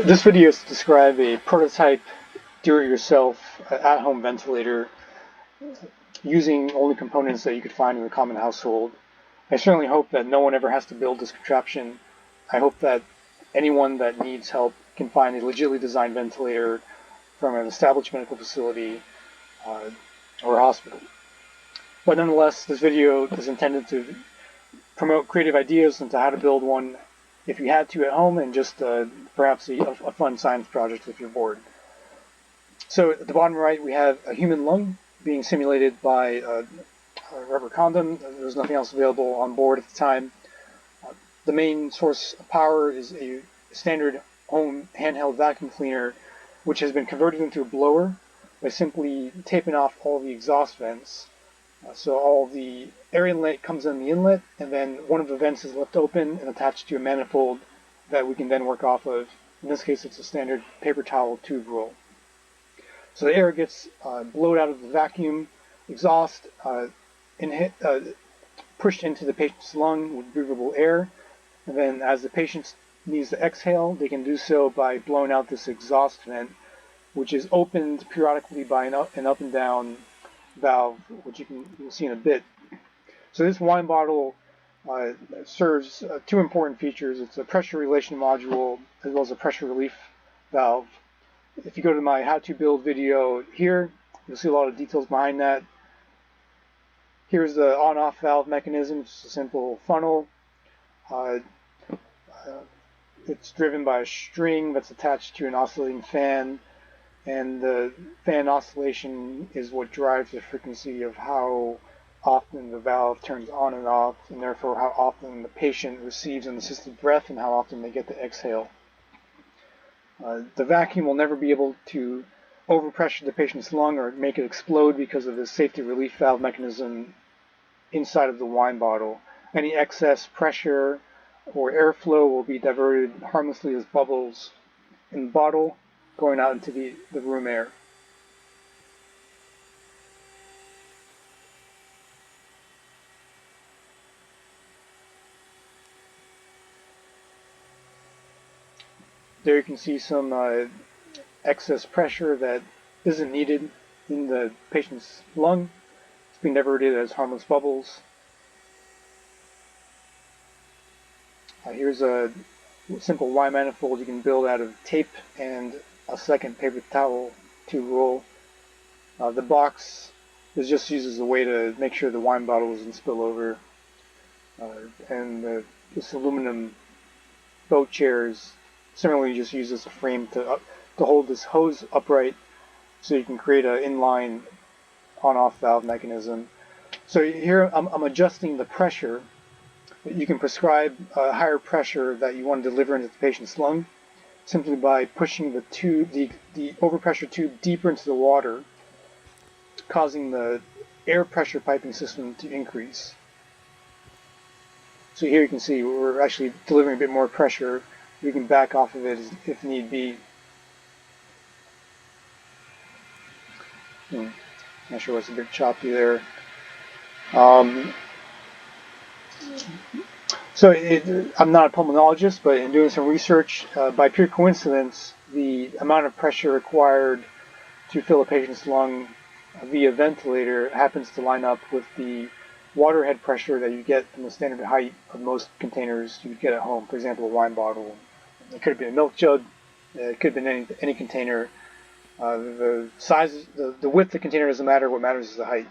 This video is to describe a prototype do-it-yourself at-home ventilator using only components that you could find in the common household. I certainly hope that no one ever has to build this contraption. I hope that anyone that needs help can find a legitimately designed ventilator from an established medical facility or a hospital. But nonetheless, this video is intended to promote creative ideas into how to build one if you had to at home, and just perhaps a fun science project if you're bored. So at the bottom right, we have a human lung being simulated by a rubber condom. There was nothing else available on board at the time. The main source of power is a standard home handheld vacuum cleaner, which has been converted into a blower by simply taping off all the exhaust vents. So all the air inlet comes in the inlet, and then one of the vents is left open and attached to a manifold that we can then work off of. In this case, it's a standard paper towel tube roll. So the air gets blowed out of the vacuum exhaust, pushed into the patient's lung with breathable air, and then as the patient needs to exhale, they can do so by blowing out this exhaust vent, which is opened periodically by an up and down valve, which you'll see in a bit. So this wine bottle serves two important features. It's a pressure relation module as well as a pressure relief valve. If you go to my how to build video here, you'll see a lot of details behind that. Here's the on-off valve mechanism. It's a simple funnel. It's driven by a string that's attached to an oscillating fan, and the fan oscillation is what drives the frequency of how often the valve turns on and off, and therefore how often the patient receives an assisted breath and how often they get to exhale. The vacuum will never be able to overpressure the patient's lung or make it explode because of the safety relief valve mechanism inside of the wine bottle. Any excess pressure or airflow will be diverted harmlessly as bubbles in the bottle, going out into the room air. There you can see some excess pressure that isn't needed in the patient's lung. It's being diverted as harmless bubbles. Here's a simple Y manifold you can build out of tape and a second paper towel tube roll. The box is just used as a way to make sure the wine bottle doesn't spill over. And this aluminum boat chair is similarly just used as a frame to hold this hose upright, so you can create an inline on-off valve mechanism. So here I'm adjusting the pressure. You can prescribe a higher pressure that you want to deliver into the patient's lung simply by pushing the overpressure tube deeper into the water, causing the air pressure piping system to increase. So here you can see we're actually delivering a bit more pressure. We can back off of it if need be. Not sure what's a bit choppy there. So I'm not a pulmonologist, but in doing some research, by pure coincidence, the amount of pressure required to fill a patient's lung via ventilator happens to line up with the water head pressure that you get from the standard height of most containers you would get at home. For example, a wine bottle. It could have been a milk jug. It could have been any container. The size, the width of the container doesn't matter. What matters is the height.